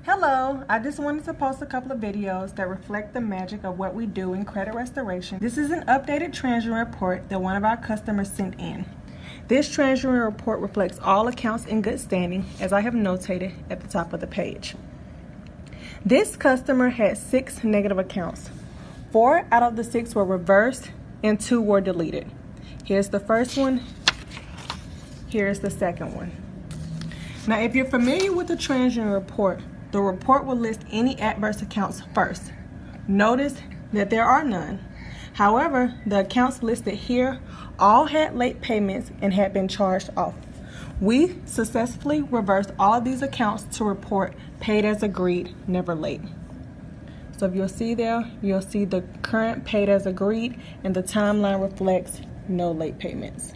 Hello, I just wanted to post a couple of videos that reflect the magic of what we do in credit restoration. This is an updated Transunion report that one of our customers sent in. This Transunion report reflects all accounts in good standing, as I have notated at the top of the page. This customer had 6 negative accounts. 4 out of the 6 were reversed and 2 were deleted. Here's the first one. Here's the second one. Now, if you're familiar with the Transunion report, the report will list any adverse accounts first. Notice that there are none. However, the accounts listed here all had late payments and had been charged off. We successfully reversed all of these accounts to report paid as agreed, never late. So if you'll see there, you'll see the current paid as agreed, and the timeline reflects no late payments.